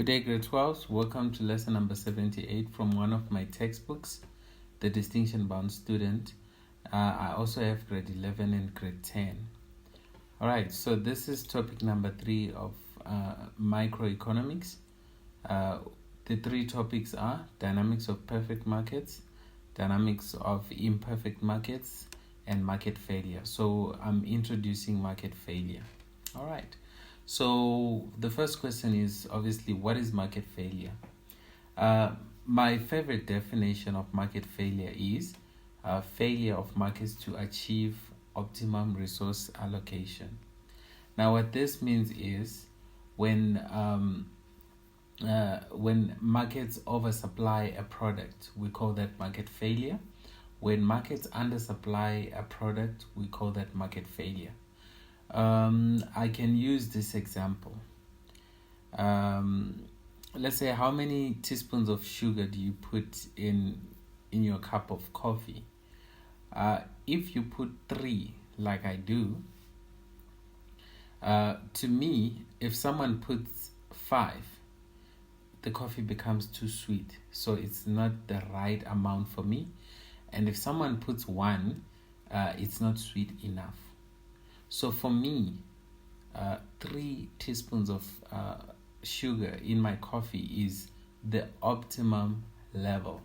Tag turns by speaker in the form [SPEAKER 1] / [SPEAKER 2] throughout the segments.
[SPEAKER 1] Good day, grade 12s. Welcome to lesson number 78 from one of my textbooks, The Distinction Bound Student. I also have grade 11 and grade 10. All right, so this is topic number 3 of microeconomics. The three topics are dynamics of perfect markets, dynamics of imperfect markets, and market failure. So I'm introducing market failure. All right. So the first question is obviously, what is market failure? My favorite definition of market failure is failure of markets to achieve optimum resource allocation. Now, what this means is when markets oversupply a product, we call that market failure. When markets undersupply a product, we call that market failure. I can use this example. Let's say, how many teaspoons of sugar do you put in your cup of coffee? If you put 3, like I do, to me, if someone puts 5, the coffee becomes too sweet, so it's not the right amount for me. And if someone puts 1, it's not sweet enough. So for me, 3 teaspoons of sugar in my coffee is the optimum level.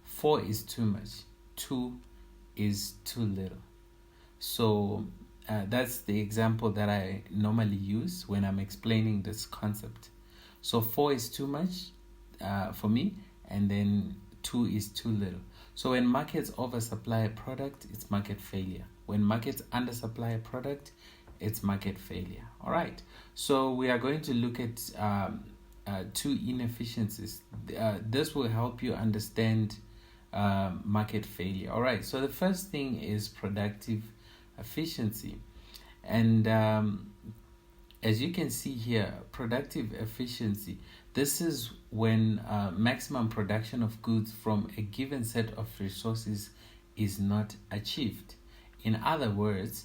[SPEAKER 1] 4 is too much. 2 is too little. So that's the example that I normally use when I'm explaining this concept. So 4 is too much for me, and then 2 is too little. So when markets oversupply a product, it's market failure. When markets undersupply a product, it's market failure. All right. So we are going to look at 2 inefficiencies. This will help you understand market failure. All right. So the first thing is productive efficiency. And as you can see here, productive efficiency, this is when maximum production of goods from a given set of resources is not achieved. In other words,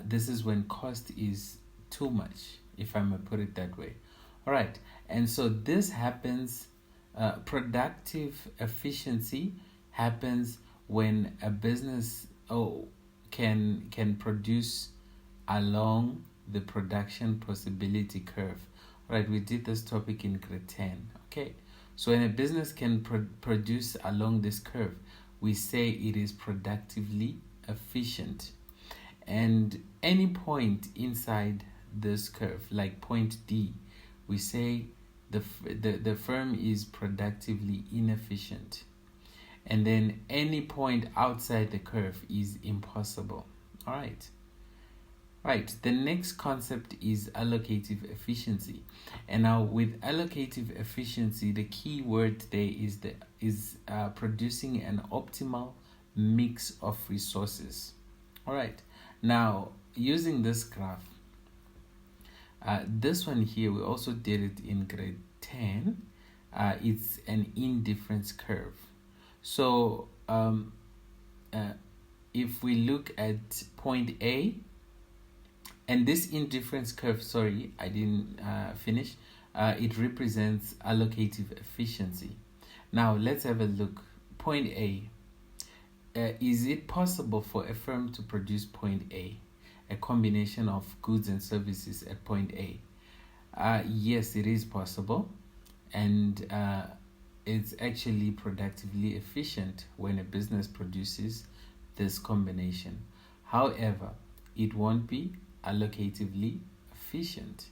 [SPEAKER 1] this is when cost is too much, if I may put it that way. All right. And so this happens, productive efficiency happens when a business can produce along the production possibility curve. All right, we did this topic in grade 10. Okay, so when a business can produce along this curve, we say it is productively efficient. And any point inside this curve, like point D, we say the firm is productively inefficient. And then any point outside the curve is impossible. All right. Right, the next concept is allocative efficiency. And now with allocative efficiency, the key word there is producing an optimal mix of resources. All right, now using this graph, this one here, we also did it in grade 10. It's an indifference curve. So if we look at point A, and this indifference curve, sorry, I didn't finish. It represents allocative efficiency. Now, let's have a look. Point A. Is it possible for a firm to produce point A, a combination of goods and services at point A? Yes, it is possible. And it's actually productively efficient when a business produces this combination. However, it won't be allocatively efficient.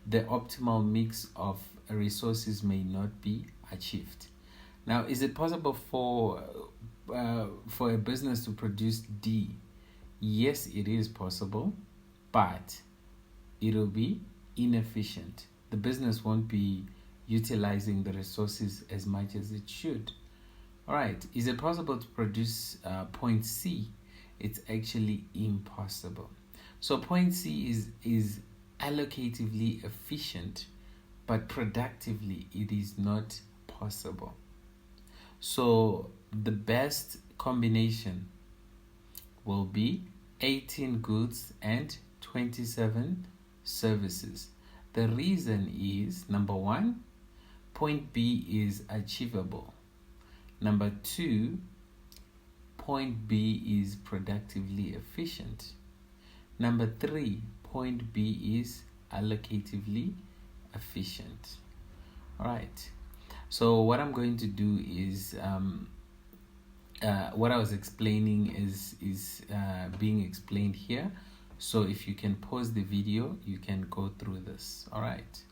[SPEAKER 1] The optimal mix of resources may not be achieved. Now, is it possible for a business to produce D? Yes, it is possible, but it will be inefficient. The business won't be utilizing the resources as much as it should. All right, is it possible to produce point C? It's actually impossible. So point C is allocatively efficient, but productively it is not possible. So the best combination will be 18 goods and 27 services. The reason is, number one, point B is achievable. Number 2, point B is productively efficient. Number 3, point B is allocatively efficient. All right. So what I'm going to do is what I was explaining is being explained here. So if you can pause the video, you can go through this. All right.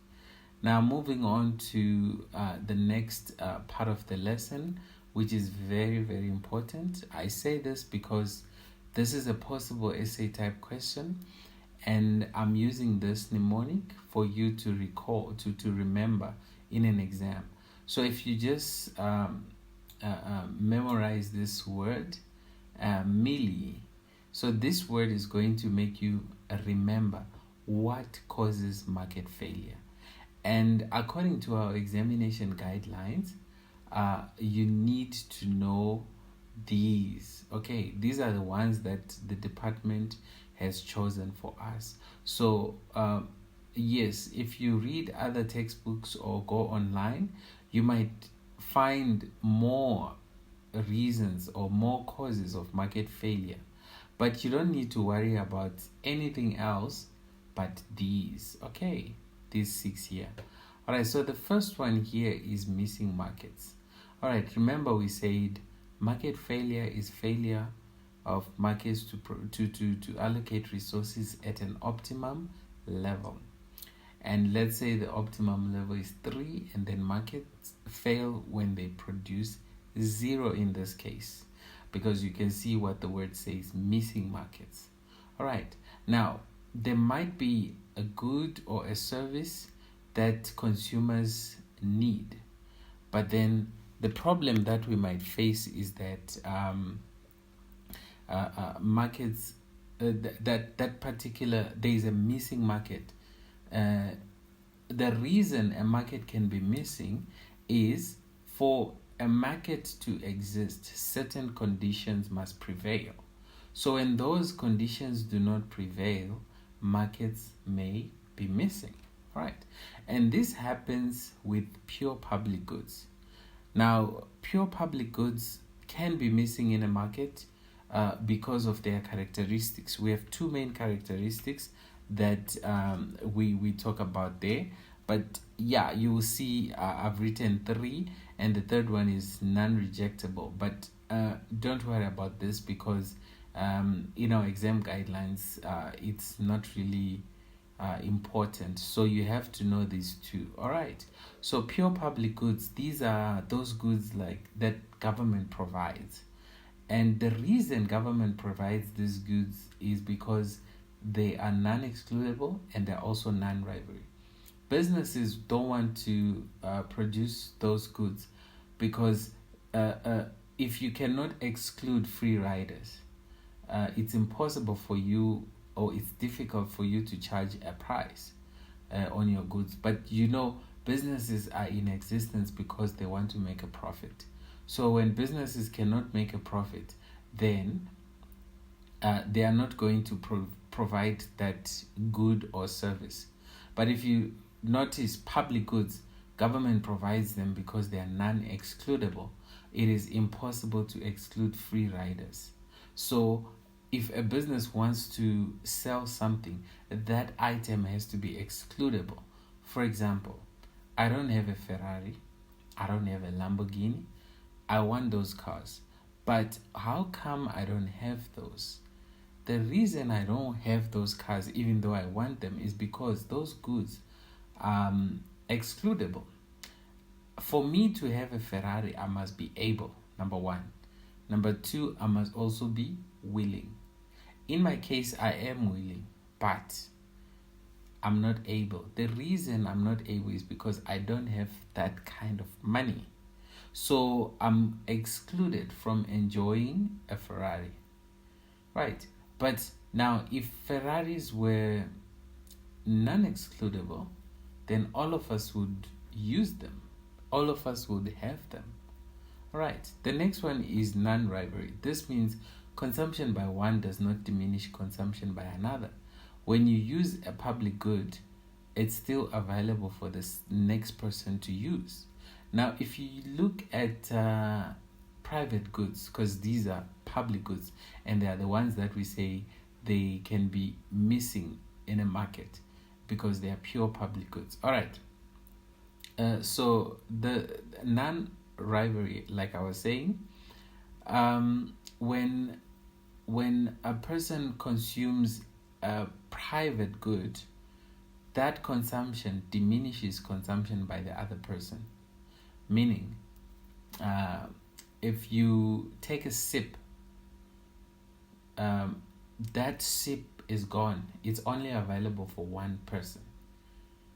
[SPEAKER 1] Now moving on to the next part of the lesson, which is very, very important. I say this because this is a possible essay type question, and I'm using this mnemonic for you to recall, to remember in an exam. So if you just memorize this word, melee. So this word is going to make you remember what causes market failure. And according to our examination guidelines, you need to know these. Okay, these are the ones that the department has chosen for us. So yes, if you read other textbooks or go online, you might find more reasons or more causes of market failure, but you don't need to worry about anything else but these. Okay, these 6 here. All right, so the first one here is missing markets. All right, remember we said market failure is failure of markets to allocate resources at an optimum level. And let's say the optimum level is 3, and then markets fail when they produce 0 in this case, because you can see what the word says, missing markets. All right, now there might be a good or a service that consumers need, but then the problem that we might face is that markets, that particular, there is a missing market. The reason a market can be missing is for a market to exist, certain conditions must prevail. So when those conditions do not prevail, markets may be missing, right? And this happens with pure public goods. Now, pure public goods can be missing in a market because of their characteristics. We have 2 main characteristics that we talk about there. But yeah, you will see I've written 3, and the third one is non-rejectable. But don't worry about this, because in our exam guidelines, it's not really important. So you have to know these 2. All right. So pure public goods, these are those goods like that government provides. And the reason government provides these goods is because they are non-excludable and they're also non-rivalry. Businesses don't want to produce those goods because if you cannot exclude free riders, it's impossible for you, or it's difficult for you to charge a price on your goods. But you know, businesses are in existence because they want to make a profit. So when businesses cannot make a profit, then they are not going to provide that good or service. But if you notice, public goods, government provides them because they are non-excludable. It is impossible to exclude free riders. So if a business wants to sell something, that item has to be excludable. For example, I don't have a Ferrari, I don't have a Lamborghini, I want those cars. But how come I don't have those? The reason I don't have those cars, even though I want them, is because those goods are excludable. For me to have a Ferrari, I must be able, number 1. Number 2, I must also be willing. In my case, I am willing, but I'm not able. The reason I'm not able is because I don't have that kind of money. So I'm excluded from enjoying a Ferrari, right? But now, if Ferraris were non-excludable, then all of us would use them. All of us would have them. All right. The next one is non-rivalry. This means consumption by one does not diminish consumption by another. When you use a public good, it's still available for the next person to use. Now, if you look at private goods, because these are public goods and they are the ones that we say they can be missing in a market because they are pure public goods. All right. So the non-rivalry, like I was saying, when a person consumes a private good, that consumption diminishes consumption by the other person. Meaning, if you take a sip, that sip is gone. It's only available for one person,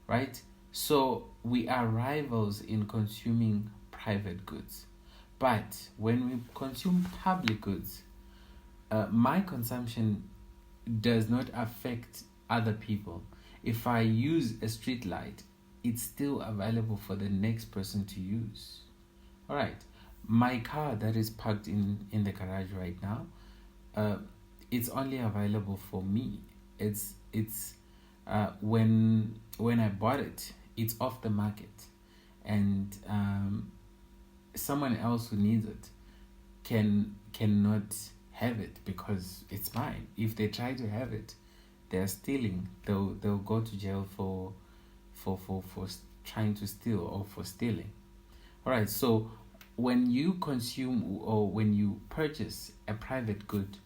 [SPEAKER 1] right? So we are rivals in consuming private goods. But when we consume public goods, my consumption does not affect other people. If I use a street light, it's still available for the next person to use. All right. My car that is parked in the garage right now, it's only available for me. It's when I bought it, it's off the market, and someone else who needs it cannot have it because it's mine. If they try to have it, they're stealing. They'll go to jail for trying to steal or for stealing. All right. So when you consume or when you purchase a private good,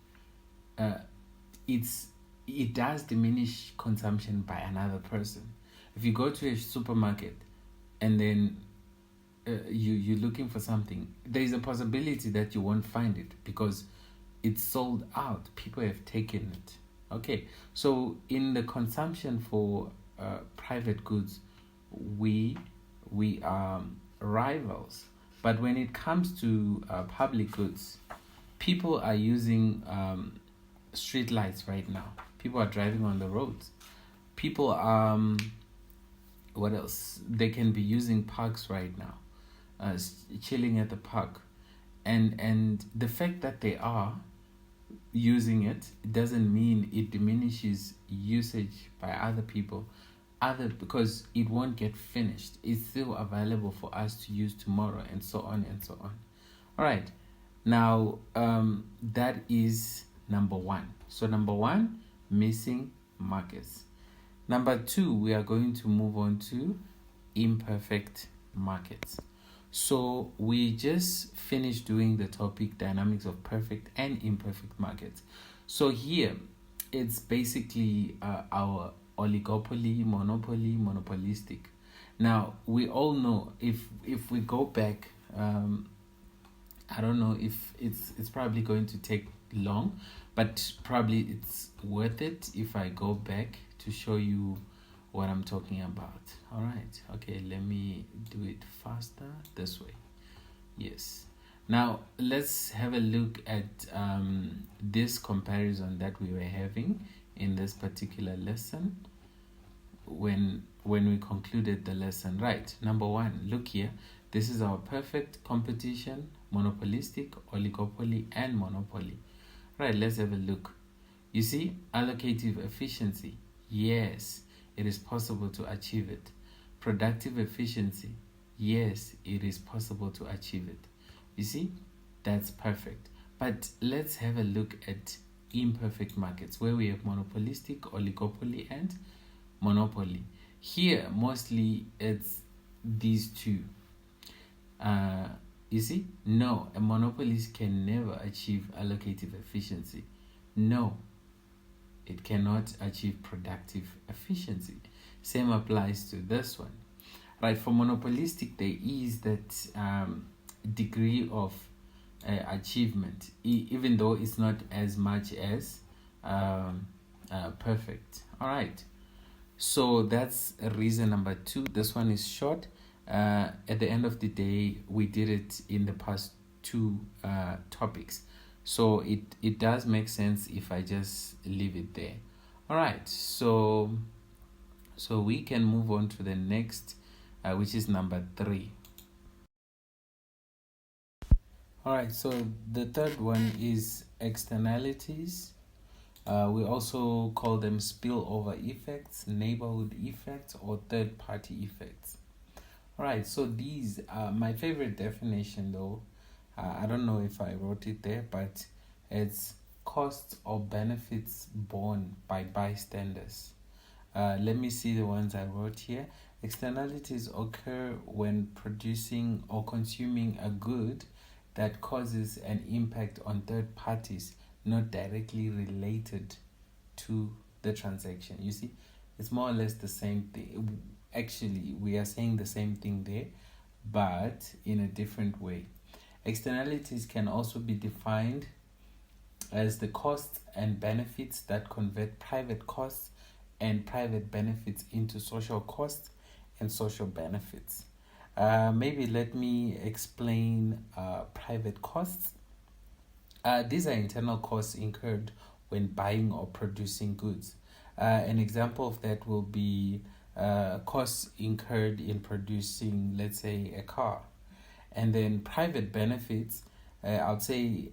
[SPEAKER 1] it does diminish consumption by another person. If you go to a supermarket and then you're looking for something, there is a possibility that you won't find it because it's sold out. People have taken it. Okay, so in the consumption for private goods, we are rivals. But when it comes to public goods, people are using street lights right now. People are driving on the roads. People what else? They can be using parks right now, chilling at the park, and the fact that they are using it doesn't mean it diminishes usage by other people, because it won't get finished. It's still available for us to use tomorrow, and so on and so on. All right. Now, that is number one. So number one, missing markets. Number two, we are going to move on to imperfect markets. So we just finished doing the topic dynamics of perfect and imperfect markets. So here, it's basically our oligopoly, monopoly, monopolistic. Now, we all know if we go back, I don't know if it's probably going to take long, but probably it's worth it if I go back to show you what I'm talking about. All right. Okay, let me do it faster this way. Yes. Now, let's have a look at this comparison that we were having in this particular lesson when we concluded the lesson. Right. Number one, look here. This is our perfect, competition, monopolistic, oligopoly, and monopoly. Right, let's have a look. You see, allocative efficiency. Yes, it is possible to achieve it. Productive efficiency. Yes, it is possible to achieve it. You see, that's perfect. But let's have a look at imperfect markets where we have monopolistic, oligopoly, and monopoly. Here, mostly it's these two. You see, no, a monopolist can never achieve allocative efficiency. No, it cannot achieve productive efficiency. Same applies to this one. Right, for monopolistic, there is that degree of achievement, even though it's not as much as perfect. All right, so that's reason number two. This one is short. At the end of the day, we did it in the past two topics, so it does make sense if I just leave it there. All right, so we can move on to the next, which is number three. All right, so the third one is externalities. We also call them spillover effects, neighborhood effects, or third party effects. All right, so these are my favorite definition though. I don't know if I wrote it there, but it's costs or benefits borne by bystanders. Let me see the ones I wrote here. Externalities occur when producing or consuming a good that causes an impact on third parties not directly related to the transaction. You see, it's more or less the same thing. Actually, we are saying the same thing there, but in a different way. Externalities can also be defined as the costs and benefits that convert private costs and private benefits into social costs and social benefits. Maybe let me explain private costs. These are internal costs incurred when buying or producing goods. An example of that will be costs incurred in producing, let's say, a car. And then private benefits, I would say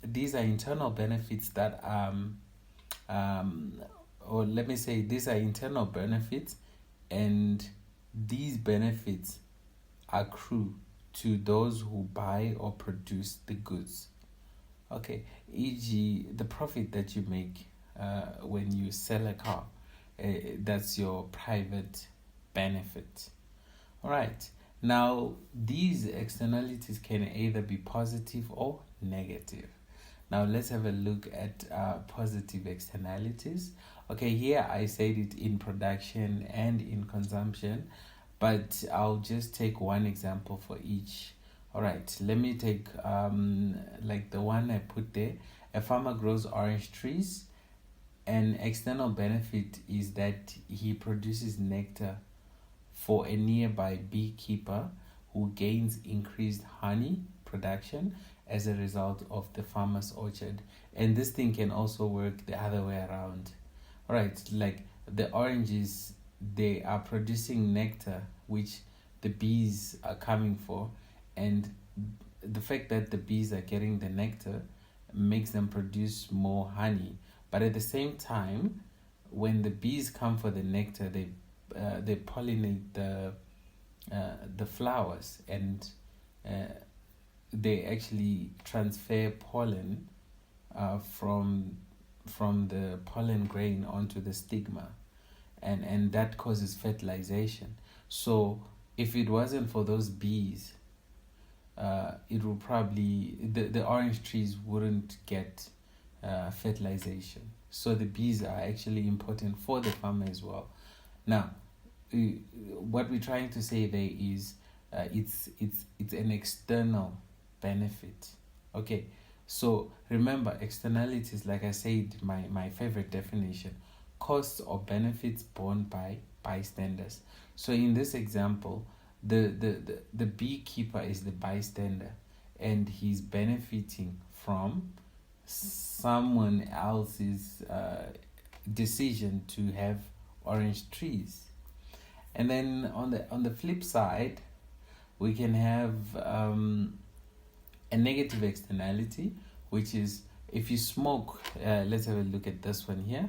[SPEAKER 1] these are internal benefits that, or let me say, these are internal benefits, and these benefits accrue to those who buy or produce the goods. Okay, e.g., the profit that you make when you sell a car, that's your private benefit. All right. Now, these externalities can either be positive or negative. Now, let's have a look at positive externalities. Okay, here I said it in production and in consumption, but I'll just take one example for each. All right, let me take like the one I put there. A farmer grows orange trees. An external benefit is that he produces nectar for a nearby beekeeper who gains increased honey production as a result of the farmer's orchard. And this thing can also work the other way around. All right, like the oranges, they are producing nectar, which the bees are coming for, and the fact that the bees are getting the nectar makes them produce more honey. But at the same time, when the bees come for the nectar, they pollinate the flowers, and they actually transfer pollen from the pollen grain onto the stigma, and that causes fertilization. So if it wasn't for those bees, it will probably the orange trees wouldn't get fertilization. So the bees are actually important for the farmer as well. Now, what we're trying to say there is it's an external benefit. Okay, so remember, externalities, like I said, my favorite definition: costs or benefits borne by bystanders. So in this example, the beekeeper is the bystander, and he's benefiting from someone else's decision to have orange trees. And then on the flip side, we can have a negative externality, which is if you smoke. Let's have a look at this one here.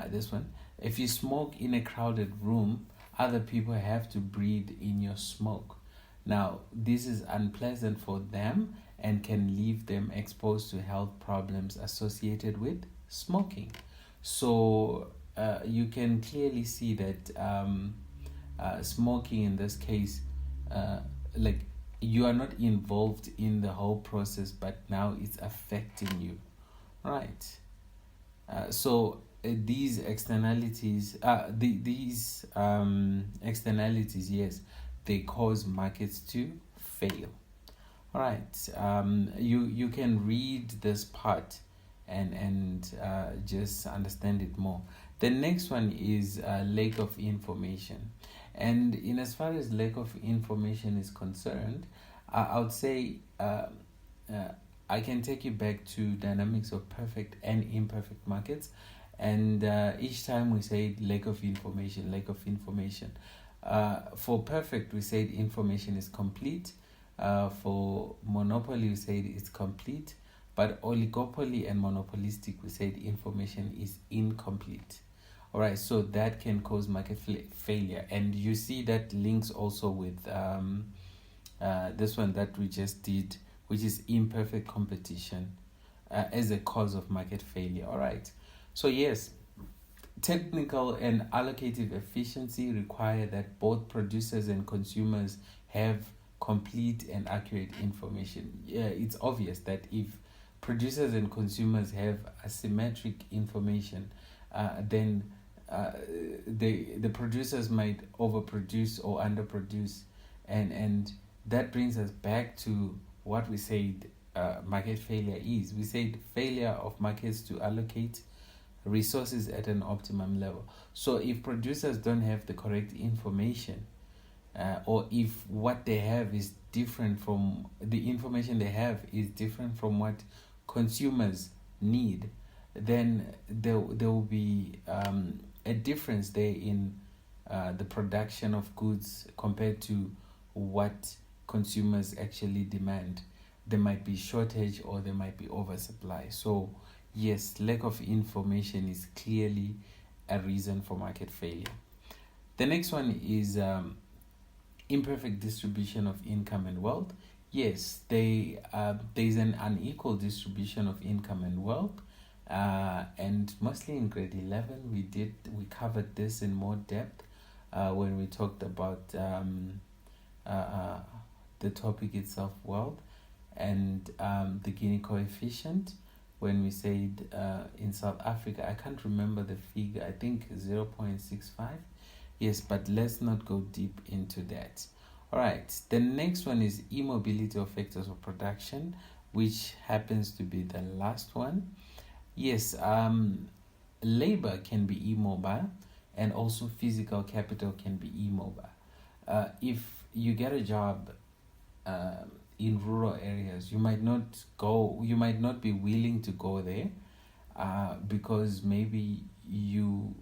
[SPEAKER 1] This one. If you smoke in a crowded room, other people have to breathe in your smoke. Now, this is unpleasant for them and can leave them exposed to health problems associated with smoking. So you can clearly see that smoking in this case, like you are not involved in the whole process, but now it's affecting you, right? So these externalities, these externalities, yes, they cause markets to fail. All right. You can read this part and just understand it more. The next one is lack of information, and in as far as lack of information is concerned, I would say I can take you back to dynamics of perfect and imperfect markets, and each time we say lack of information, lack of information. For perfect, we said information is complete. For monopoly, we said it's complete. But oligopoly and monopolistic, we said information is incomplete. All right, so that can cause market failure, and you see that links also with this one that we just did, which is imperfect competition as a cause of market failure. All right, so yes, technical and allocative efficiency require that both producers and consumers have complete and accurate information. Yeah, it's obvious that if producers and consumers have asymmetric information, then the producers might overproduce or underproduce, and that brings us back to what we said market failure is. We said failure of markets to allocate resources at an optimum level. So if producers don't have the correct information, or if what they have is different from the information they have is different from what consumers need, then there will be a difference there in the production of goods compared to what consumers actually demand. There might be shortage or there might be oversupply. So yes, lack of information is clearly a reason for market failure. The next one is imperfect distribution of income and wealth. Yes, there is an unequal distribution of income and wealth, and mostly in grade 11 we covered this in more depth when we talked about the topic itself, wealth, and the Gini coefficient. When we said in South Africa, I can't remember the figure, I think 0.65. Yes, but let's not go deep into that. All right, the next one is immobility of factors of production, which happens to be the last one. Yes, labor can be immobile, and also physical capital can be immobile. If you get a job in rural areas, you might not be willing to go there because maybe you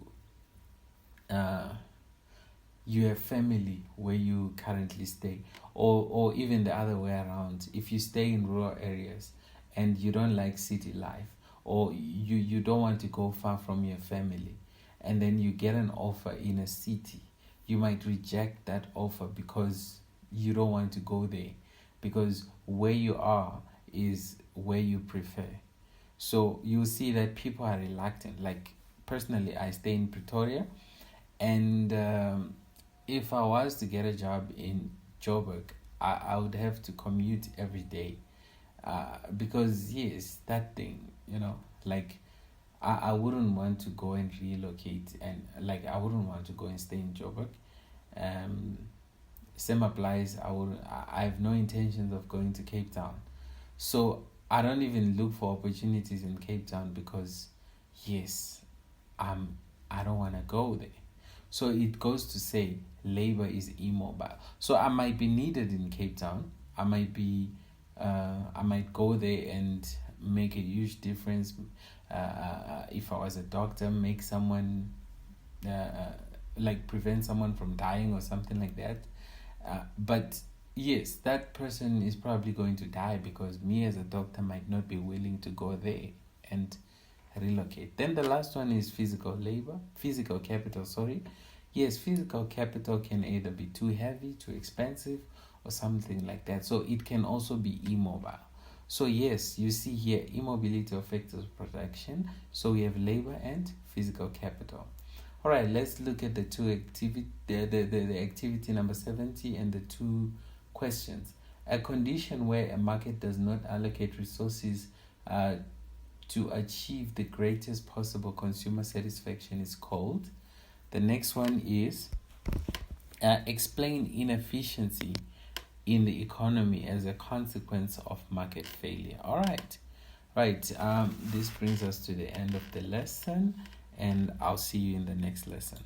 [SPEAKER 1] have family where you currently stay, or even the other way around. If you stay in rural areas and you don't like city life, or you don't want to go far from your family, and then you get an offer in a city, you might reject that offer because you don't want to go there, because where you are is where you prefer. So you'll see that people are reluctant. Like personally, I stay in Pretoria, and if I was to get a job in Joburg, I would have to commute every day, because yes, that thing, like I wouldn't want to go and relocate, and like I wouldn't want to go and stay in Joburg. Same applies. I have no intentions of going to Cape Town, so I don't even look for opportunities in Cape Town because yes, I don't want to go there. So it goes to say labor is immobile. So I might be needed in Cape Town. I might go there and make a huge difference. If I was a doctor, make someone like prevent someone from dying or something like that. But yes, that person is probably going to die because me as a doctor might not be willing to go there and relocate. Then the last one is physical capital. Yes, physical capital can either be too heavy, too expensive, or something like that. So it can also be immobile. So yes, you see here immobility of factors of production. So we have labor and physical capital. All right, let's look at the two activity, the activity number 70 and the two questions. A condition where a market does not allocate resources to achieve the greatest possible consumer satisfaction is called. The next one is explain inefficiency in the economy as a consequence of market failure. All right. Right. This brings us to the end of the lesson, and I'll see you in the next lesson.